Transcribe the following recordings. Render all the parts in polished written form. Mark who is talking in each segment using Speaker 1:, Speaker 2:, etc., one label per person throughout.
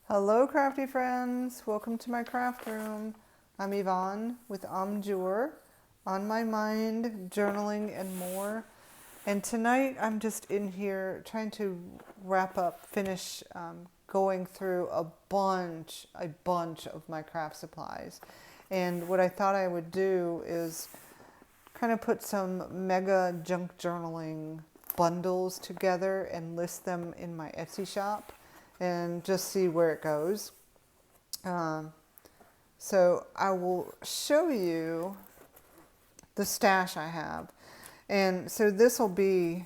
Speaker 1: Hello crafty friends, welcome to my craft room. I'm Yvonne with Jour, on my mind, journaling and more. And tonight I'm just in here trying to finish going through a bunch of my craft supplies. And what I thought I would do is kind of put some mega junk journaling bundles together and list them in my Etsy shop and just see where it goes. Um, so I will show you the stash I have. And so this will be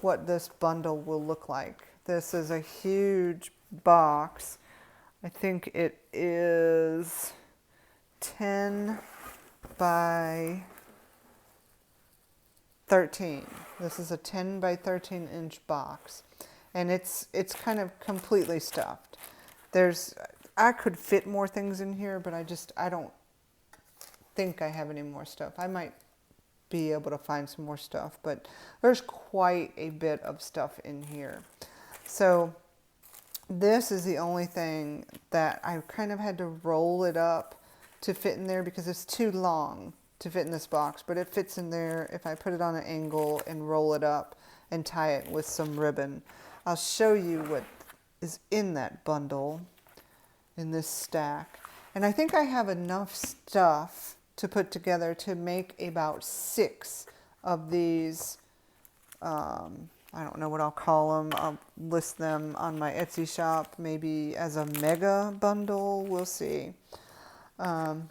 Speaker 1: what this bundle will look like. This is a huge box. I think it is 10 by 13. This is a 10 by 13 inch box. And it's kind of completely stuffed. I could fit more things in here, but I don't think I have any more stuff. I might be able to find some more stuff, but there's quite a bit of stuff in here. So this is the only thing that I kind of had to roll it up to fit in there because it's too long to fit in this box, but it fits in there if I put it on an angle and roll it up and tie it with some ribbon. I'll show you what is in that bundle, in this stack. And I think I have enough stuff to put together to make about 6 of these, I don't know what I'll call them. I'll list them on my Etsy shop, maybe as a mega bundle, we'll see. But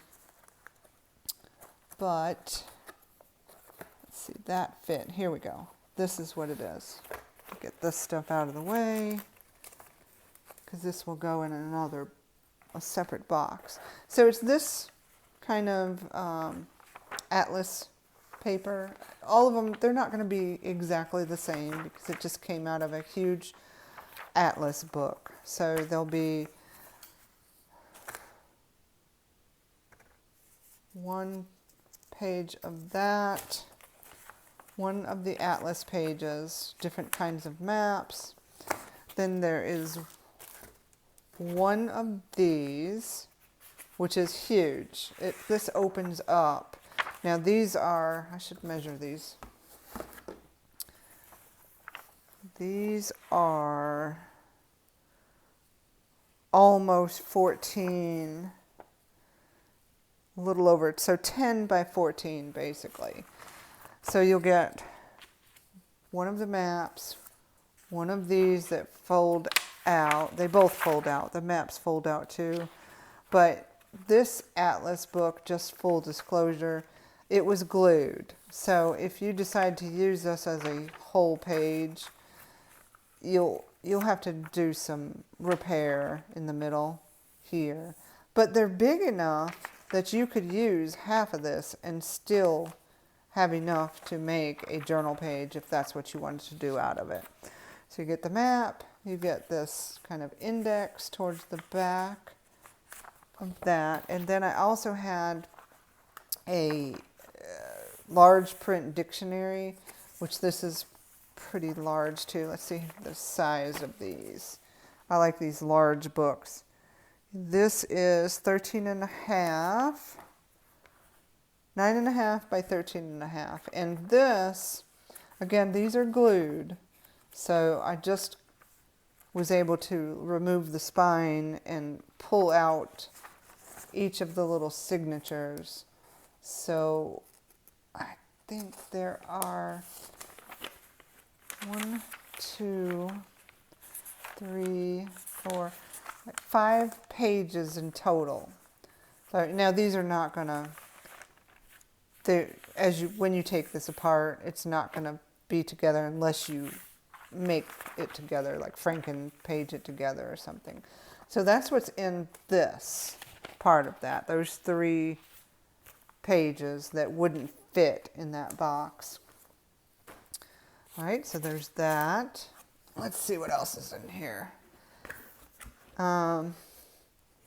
Speaker 1: let's see, that fit. Here we go. This is what it is. Get this stuff out of the way because this will go in a separate box. So it's this kind of atlas paper. All of them, they're not going to be exactly the same because it just came out of a huge atlas book. So there'll be one page of that, one of the atlas pages, different kinds of maps. Then there is one of these, which is huge. This opens up. Now these are, I should measure these. These are almost 14, a little over, so 10 by 14 basically. So you'll get one of the maps, one of these that fold out. They both fold out. The maps fold out too. But this atlas book, just full disclosure, it was glued. So if you decide to use this as a whole page, you'll have to do some repair in the middle here. But they're big enough that you could use half of this and still have enough to make a journal page if that's what you wanted to do out of it. So you get the map, you get this kind of index towards the back of that, and then I also had a large print dictionary, which this is pretty large too. Let's see the size of these. I like these large books. This is 13 and a half. 9.5 by 13.5. And this, again, these are glued. So I just was able to remove the spine and pull out each of the little signatures. So I think there are 1, 2, 3, 4, 5 pages in total. So now these are not going to, when you take this apart, it's not going to be together unless you make it together, like Franken page it together or something. So that's what's in this part of that, those 3 pages that wouldn't fit in that box. All right, so there's that. Let's see what else is in here.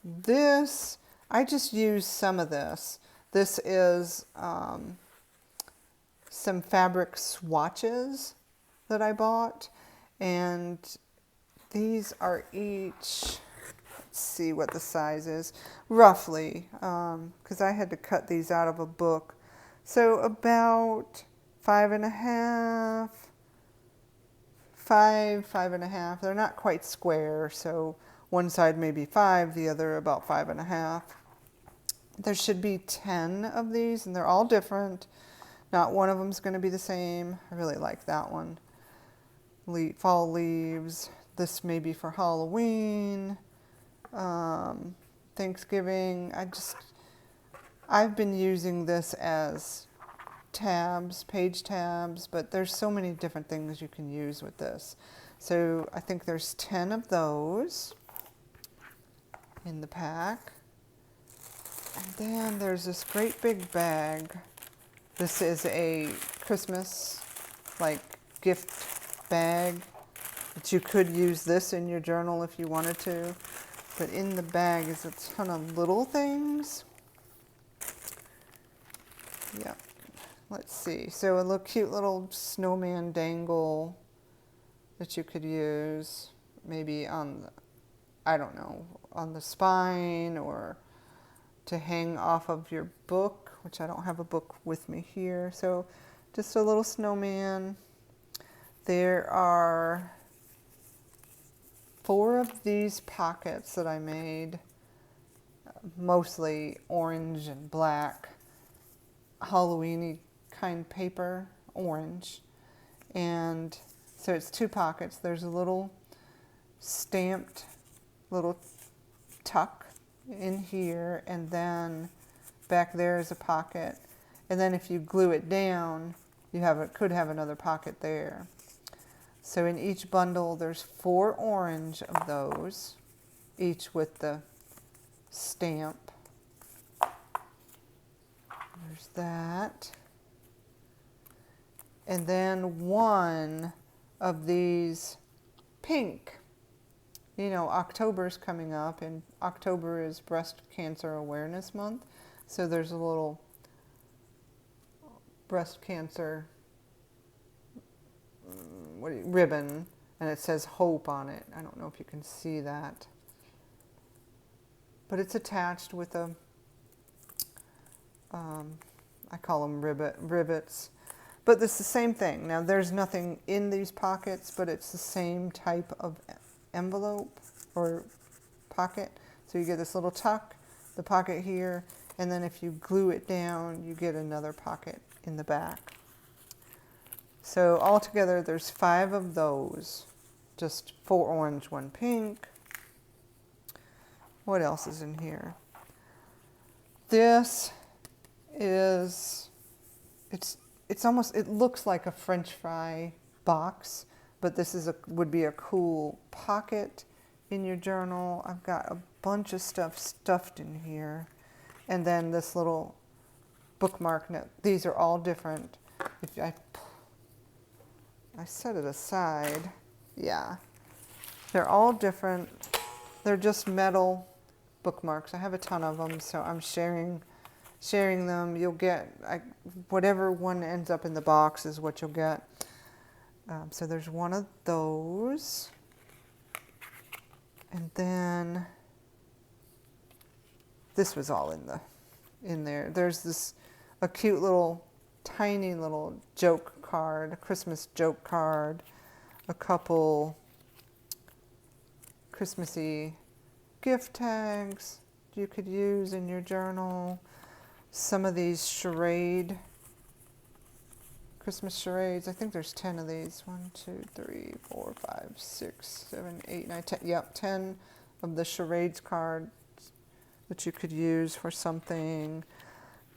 Speaker 1: This, I just used some of this. This is some fabric swatches that I bought, and these are each see what the size is, roughly, because I had to cut these out of a book. So about 5.5, 5.5. They're not quite square, so one side may be 5, the other about 5.5. There should be 10 of these, and they're all different. Not one of them's going to be the same. I really like that one. Fall leaves. This may be for Halloween, Thanksgiving. I've been using this as tabs, page tabs, but there's so many different things you can use with this. So I think there's 10 of those in the pack. And then there's this great big bag. This is a Christmas gift bag, but you could use this in your journal if you wanted to. But in the bag is a ton of little things. Yeah, let's see. So a cute little snowman dangle that you could use maybe on, I don't know, on the spine or to hang off of your book, which I don't have a book with me here. So just a little snowman. There are 4 of these pockets that I made, mostly orange and black, Halloween-y kind paper, orange. And so it's 2 pockets. There's a little stamped little tuck in here, and then back there is a pocket, and then if you glue it down, you could have another pocket there. So in each bundle there's 4 orange of those, each with the stamp. There's that. And then 1 of these pink. You know, October's coming up, and October is Breast Cancer Awareness Month. So there's a little breast cancer ribbon, and it says hope on it. I don't know if you can see that. But it's attached with a, I call them rivets. But it's the same thing. Now there's nothing in these pockets, but it's the same type of envelope or pocket. So you get this little tuck, the pocket here, and then if you glue it down, you get another pocket in the back. So altogether there's 5 of those, just 4 orange, 1 pink. What else is in here? This is, it's almost, it looks like a French fry box, but this is would be a cool pocket in your journal. I've got a bunch of stuff stuffed in here. And then this little bookmark note. These are all different. If I set it aside, yeah. They're all different. They're just metal bookmarks. I have a ton of them, so I'm sharing them. You'll get, whatever one ends up in the box is what you'll get. So there's 1 of those. And then this was all in there. There's a cute little, tiny little joke card, a Christmas joke card, a couple Christmassy gift tags you could use in your journal. Some of these Christmas charades. I think there's 10 of these. 1, 2, 3, 4, 5, 6, 7, 8, 9, 10. Yep, 10 of the charades cards that you could use for something.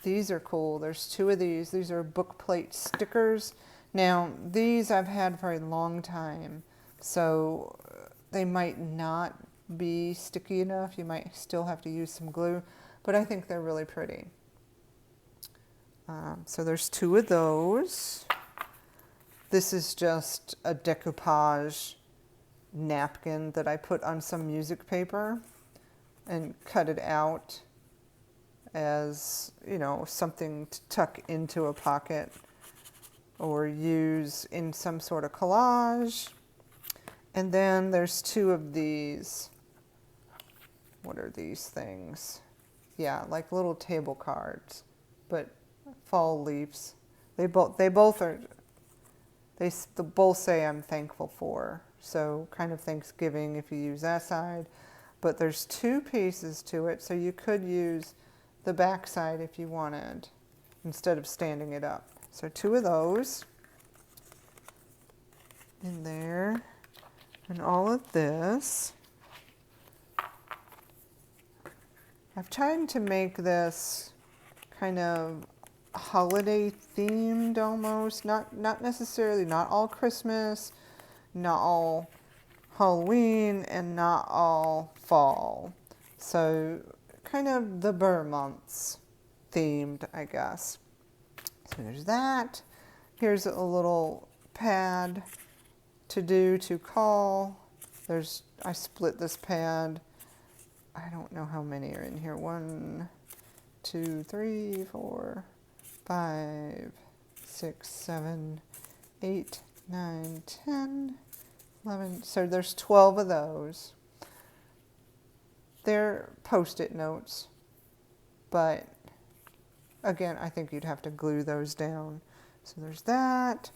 Speaker 1: These are cool. There's 2 of these. These are book plate stickers. Now, these I've had for a long time, so they might not be sticky enough. You might still have to use some glue, but I think they're really pretty. So there's 2 of those. This is just a decoupage napkin that I put on some music paper and cut it out as, you know, something to tuck into a pocket or use in some sort of collage. And then there's 2 of these what are these things? Yeah, like little table cards, but fall leaves. They both are, they both say I'm thankful for. So kind of Thanksgiving if you use that side. But there's two pieces to it, so you could use the back side if you wanted, instead of standing it up. So two of those in there, and all of this. I've tried to make this kind of holiday themed almost, not necessarily, not all Christmas, not all Halloween, and not all fall. So kind of the Burr months themed, I guess. So there's that. Here's a little pad to call. I split this pad. I don't know how many are in here. 1, 2, 3, 4, 5, 6, 7, 8, 9, 10, 11. So there's 12 of those. They're Post-it notes, but again, I think you'd have to glue those down. So there's that.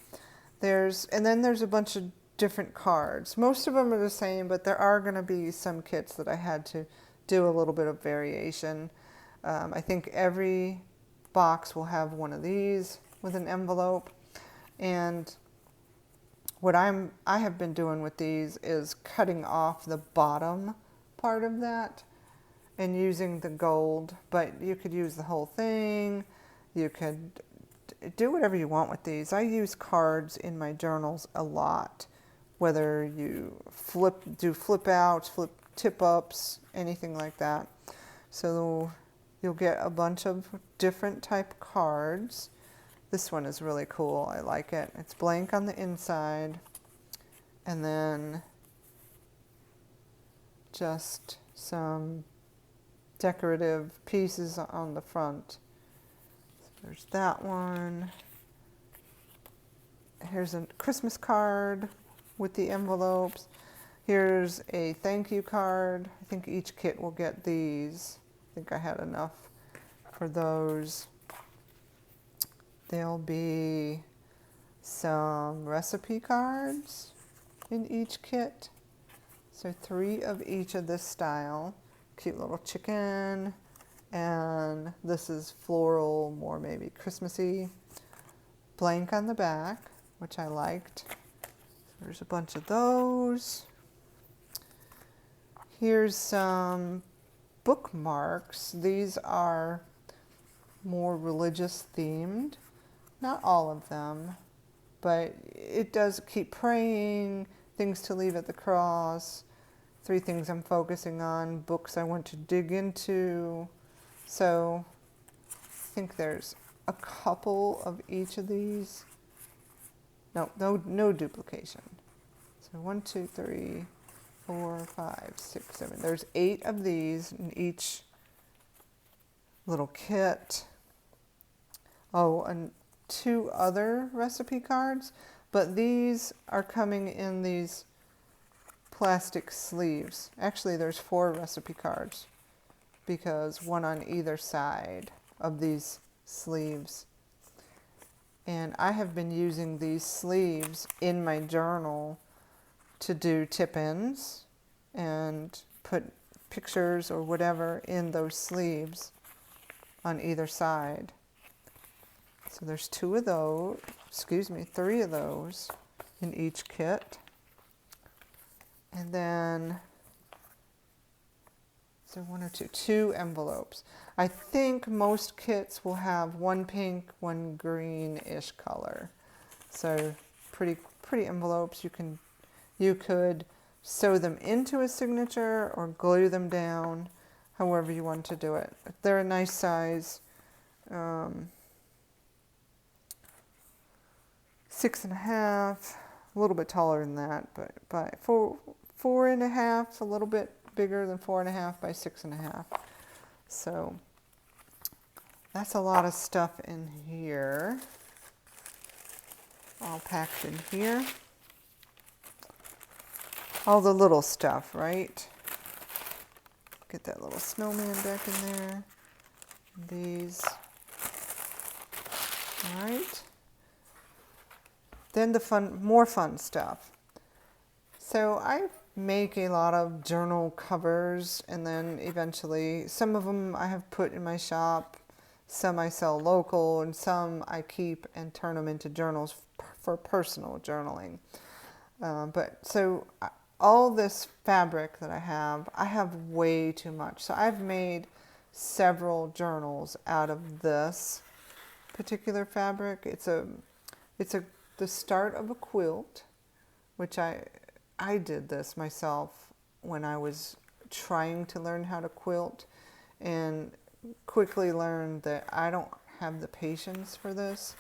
Speaker 1: And then there's a bunch of different cards. Most of them are the same, but there are going to be some kits that I had to do a little bit of variation. I think every box will have one of these with an envelope. And what I have been doing with these is cutting off the bottom part of that and using the gold, but you could use the whole thing. You could do whatever you want with these. I use cards in my journals a lot, whether you do flip outs, flip tip ups, anything like that. So you'll get a bunch of different type cards. This one is really cool. I like it. It's blank on the inside, and then just some decorative pieces on the front. So there's that one. Here's a Christmas card with the envelopes. Here's a thank you card. I think each kit will get these. I think I had enough for those. There'll be some recipe cards in each kit. So 3 of each of this style. Cute little chicken. And this is floral, more maybe Christmassy. Blank on the back, which I liked. There's a bunch of those. Here's some bookmarks. These are more religious themed. Not all of them, but it does keep praying, things to leave at the cross, 3 things I'm focusing on, books I want to dig into. So I think there's a couple of each of these. No duplication. So 1, 2, 3, 4, 5, 6, 7. There's 8 of these in each little kit. Oh, and 2 other recipe cards, but these are coming in these plastic sleeves. Actually, there's 4 recipe cards because 1 on either side of these sleeves. And I have been using these sleeves in my journal to do tip-ins and put pictures or whatever in those sleeves on either side. So there's 2 of those, 3 of those in each kit. And then, so 1 or 2 envelopes. I think most kits will have 1 pink, 1 greenish color. So pretty envelopes. You could sew them into a signature or glue them down, however you want to do it. They're a nice size. 6.5, a little bit taller than that, but by 4.5, a little bit bigger than 4.5 by 6.5. So that's a lot of stuff in here, all packed in here. All the little stuff, right? Get that little snowman back in there. These. All right. Then the more fun stuff. So I make a lot of journal covers, and then eventually some of them I have put in my shop, some I sell local, and some I keep and turn them into journals for personal journaling. All this fabric that I have way too much. So I've made several journals out of this particular fabric. It's the start of a quilt, which I did this myself when I was trying to learn how to quilt, and quickly learned that I don't have the patience for this.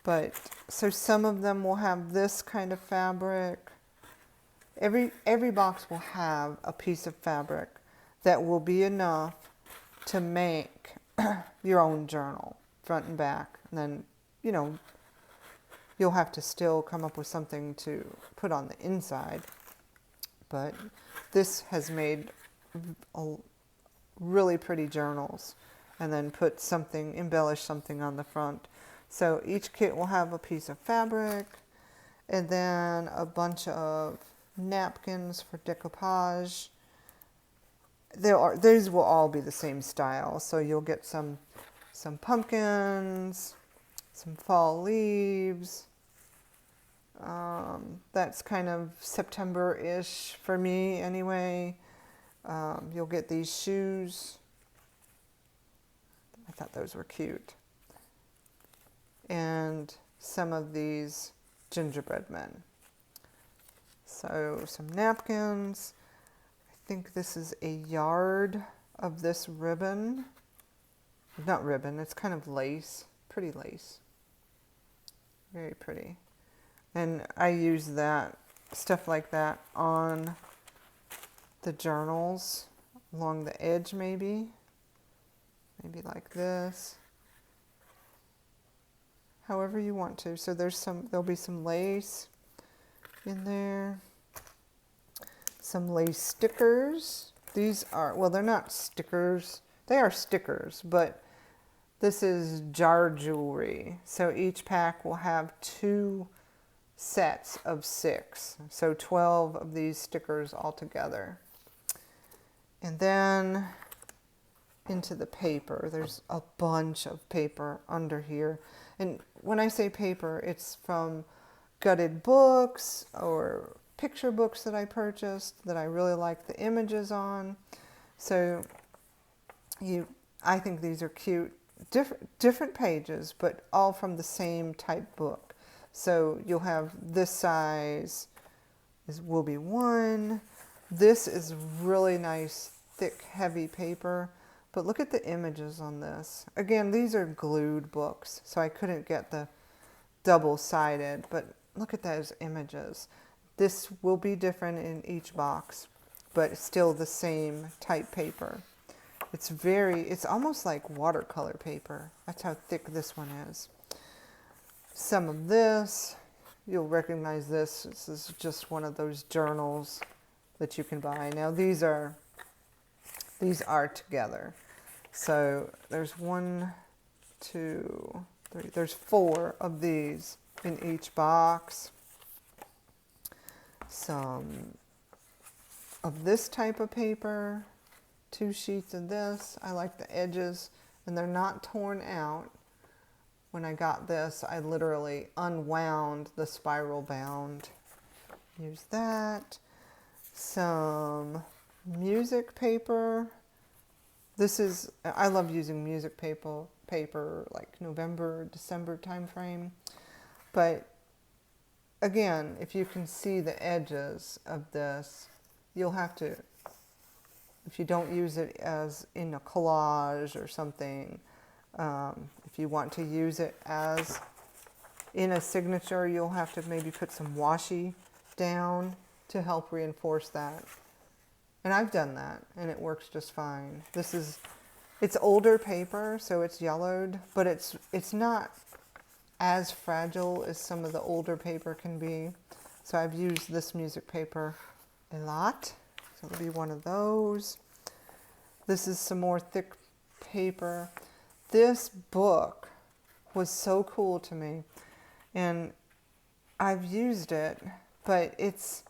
Speaker 1: But so some of them will have this kind of fabric. Every box will have a piece of fabric that will be enough to make your own journal, front and back. And then, you'll have to still come up with something to put on the inside. But this has made really pretty journals, and then embellish something on the front. So each kit will have a piece of fabric, and then a bunch of napkins for decoupage. These will all be the same style. So you'll get some pumpkins, some fall leaves. That's kind of September-ish for me anyway. You'll get these shoes. I thought those were cute. And some of these gingerbread men. So some napkins. I think this is a yard of this ribbon. Not ribbon, it's kind of lace. Pretty lace. Very pretty. And I use stuff like that on the journals, along the edge maybe like this. However you want to. So there'll be some lace in there. Some lace stickers. These are, well, they're not stickers. They are stickers, but this is jar jewelry. So each pack will have 2 sets of 6. So 12 of these stickers altogether. And then into the paper. There's a bunch of paper under here. And when I say paper, it's from gutted books or picture books that I purchased that I really like the images on. So I think these are cute. Different pages, but all from the same type book. So you'll have this size will be 1. This is really nice, thick, heavy paper. But look at the images on this. Again, these are glued books, so I couldn't get the double-sided, but look at those images. This will be different in each box, but still the same type paper. It's almost like watercolor paper. That's how thick this one is. Some of this, you'll recognize this. This is just one of those journals that you can buy. Now these are together. So there's 1, 2, 3, there's 4 of these in each box. Some of this type of paper, 2 sheets of this. I like the edges, and they're not torn out. When I got this, I literally unwound the spiral bound. Use that. Some music paper. I love using music paper like November, December time frame. But again, if you can see the edges of this, you'll have to, if you don't use it as in a collage or something, if you want to use it as in a signature, you'll have to maybe put some washi down to help reinforce that. And I've done that, and it works just fine. It's older paper, so it's yellowed, but it's not as fragile as some of the older paper can be. So I've used this music paper a lot. So it'll be one of those. This is some more thick paper. This book was so cool to me, and I've used it, but it's,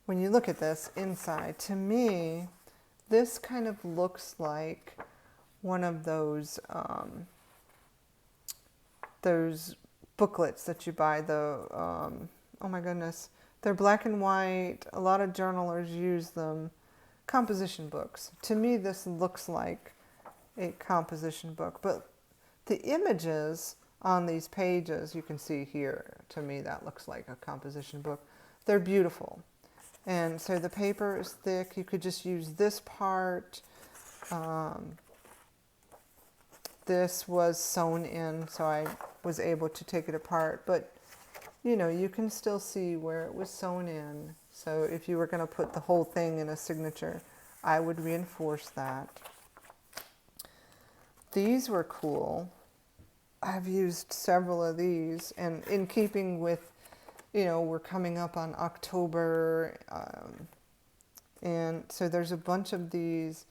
Speaker 1: when you look at this inside, to me, this kind of looks like one of those booklets that you buy, oh my goodness, they're black and white. A lot of journalers use them. Composition books. To me, this looks like a composition book, but the images on these pages, you can see here, to me that looks like a composition book. They're beautiful. And so the paper is thick. You could just use this part. This was sewn in, so I was able to take it apart. But, you know, you can still see where it was sewn in. So if you were going to put the whole thing in a signature, I would reinforce that. These were cool. I've used several of these, and in keeping with, you know, we're coming up on October, and so there's a bunch of these.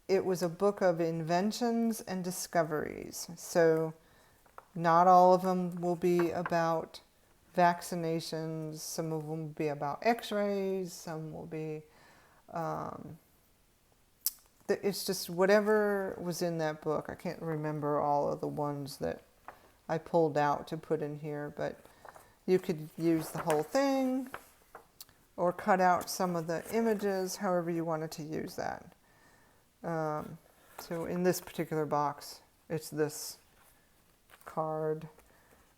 Speaker 1: It was a book of inventions and discoveries. So not all of them will be about vaccinations. Some of them will be about x-rays. Some will be, it's just whatever was in that book. I can't remember all of the ones that I pulled out to put in here, but you could use the whole thing or cut out some of the images, however you wanted to use that. So in this particular box, it's this card.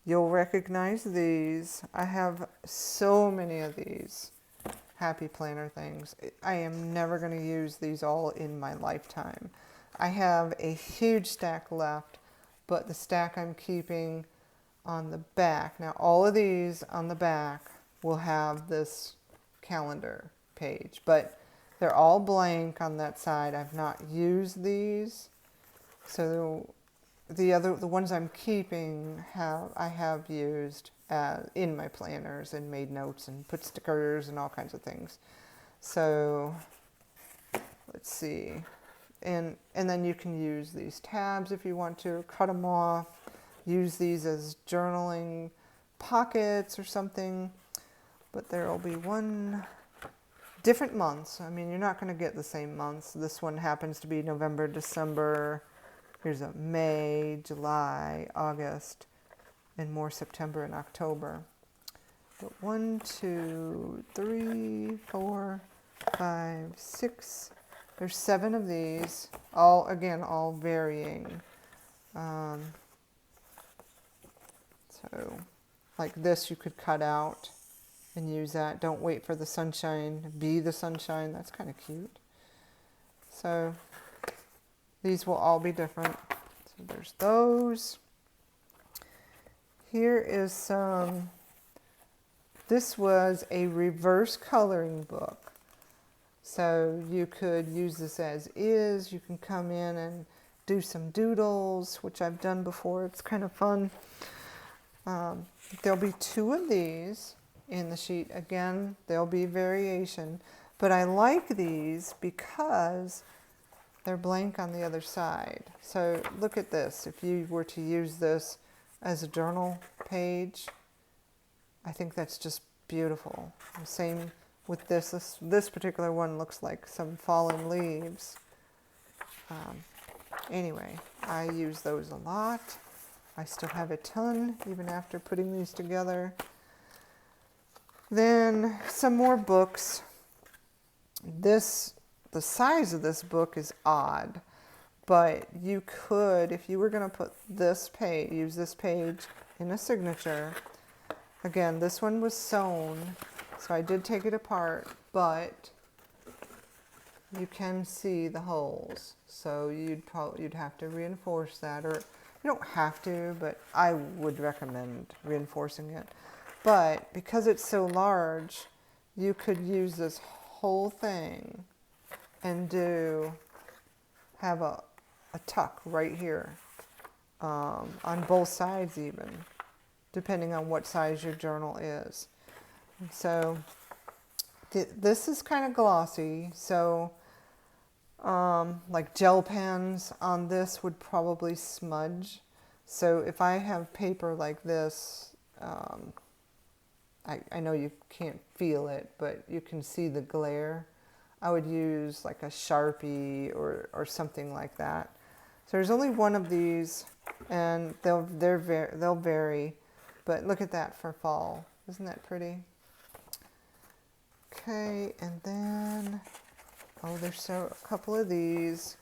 Speaker 1: You'll recognize these. I have so many of these Happy Planner things. I am never going to use these all in my lifetime. I have a huge stack left, but the stack I'm keeping on the back. Now all of these on the back will have this calendar page, but they're all blank on that side. I've not used these. So the ones I'm keeping I have used in my planners and made notes and put stickers and all kinds of things. So let's see. And then you can use these tabs if you want to, cut them off, use these as journaling pockets or something. But there will be different months. I mean, you're not going to get the same months. This one happens to be November, December. Here's a May, July, August, and more September and October. But 1, 2, 3, 4, 5, 6. There's 7 of these. All, again, all varying. So, like this, you could cut out and use that. Don't wait for the sunshine. Be the sunshine. That's kind of cute. So these will all be different. So there's those. Here is some. This was a reverse coloring book. So you could use this as is. You can come in and do some doodles, which I've done before. It's kind of fun. There'll be 2 of these in the sheet. Again, there'll be variation, but I like these because they're blank on the other side. So look at this. If you were to use this as a journal page, I think that's just beautiful. The same with this. This particular one looks like some fallen leaves. Anyway, I use those a lot. I still have a ton, even after putting these together. Then some more books. The size of this book is odd, but you could, if you were going to put this page, use this page in a signature. Again, this one was sewn, so I did take it apart, but you can see the holes. So you'd have to reinforce that, or you don't have to, but I would recommend reinforcing it. But because it's so large, you could use this whole thing and have a tuck right here, on both sides even, depending on what size your journal is. And so this is kind of glossy, so Like gel pens on this would probably smudge. So if I have paper like this, I know you can't feel it, but you can see the glare. I would use like a Sharpie or something like that. So there's only one of these, and they'll vary, but look at that for fall. Isn't that pretty? Okay, and then there's a couple of these.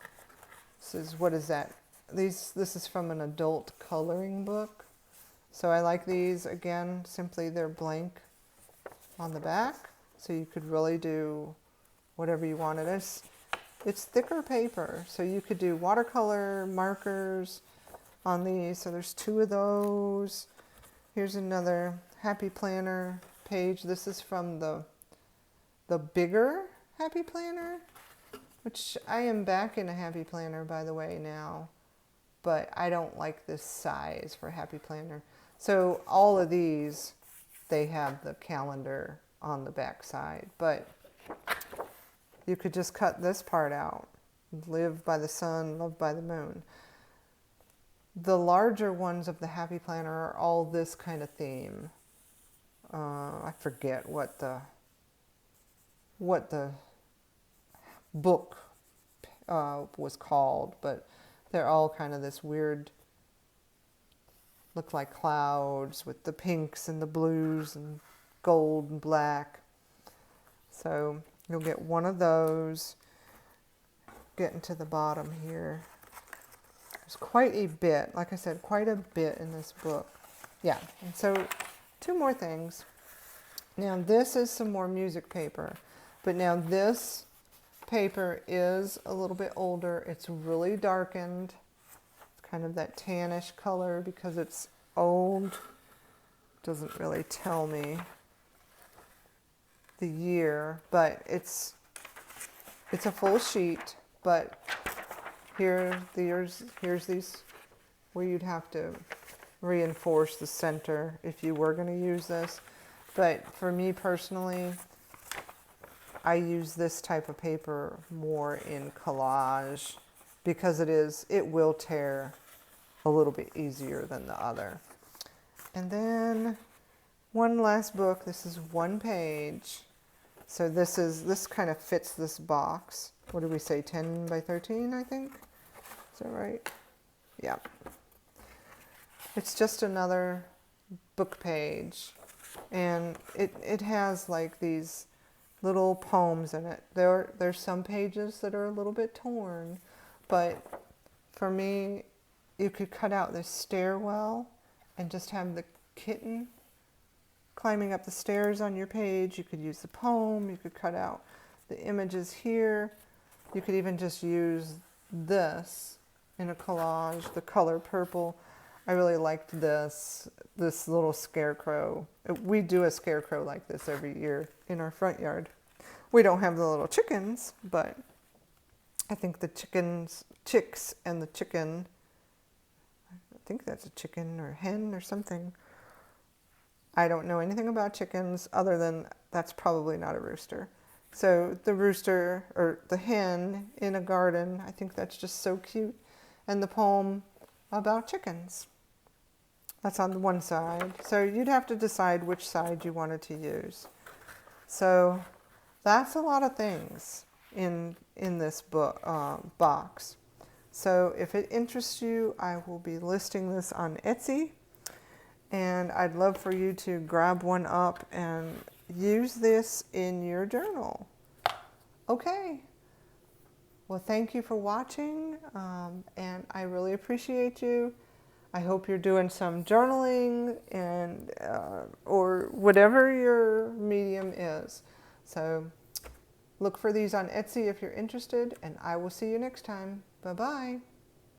Speaker 1: This is, what is that? This is from an adult coloring book. So I like these. Again, simply they're blank on the back, so you could really do whatever you wanted. It's thicker paper, so you could do watercolor markers on these. So there's 2 of those. Here's another Happy Planner page. This is from the bigger Happy Planner, which I am back in a Happy Planner, by the way, now, but I don't like this size for Happy Planner. So all of these, they have the calendar on the back side, but you could just cut this part out. Live by the sun, love by the moon. The larger ones of the Happy Planner are all this kind of theme. I forget what the book was called, but they're all kind of this weird, look like clouds with the pinks and the blues and gold and black. So you'll get one of those. Getting to the bottom here. There's quite a bit, like I said, quite a bit in this book. Yeah, and so 2 more things. Now this is some more music paper, but now this paper is a little bit older. It's really darkened. It's kind of that tannish color because it's old. Doesn't really tell me the year, but it's a full sheet. But here's these where you'd have to reinforce the center if you were going to use this. But for me personally, I use this type of paper more in collage because it will tear a little bit easier than the other. And then one last book. This is 1 page. So this kind of fits this box. What did we say, 10 by 13, I think? Is that right? Yeah. It's just another book page. And it has like these little poems in it. There's some pages that are a little bit torn, but for me, you could cut out this stairwell and just have the kitten climbing up the stairs on your page. You could use the poem. You could cut out the images here. You could even just use this in a collage, the color purple. I really liked this little scarecrow. We do a scarecrow like this every year in our front yard. We don't have the little chickens, but I think the chicks and the chicken, I think that's a chicken or hen or something. I don't know anything about chickens other than that's probably not a rooster. So the rooster or the hen in a garden, I think that's just so cute. And the poem about chickens. That's on the one side. So you'd have to decide which side you wanted to use. So that's a lot of things in this book box. So if it interests you, I will be listing this on Etsy. And I'd love for you to grab one up and use this in your journal. Okay. Well, thank you for watching, and I really appreciate you. I hope you're doing some journaling and or whatever your medium is. So look for these on Etsy if you're interested, and I will see you next time. Bye-bye.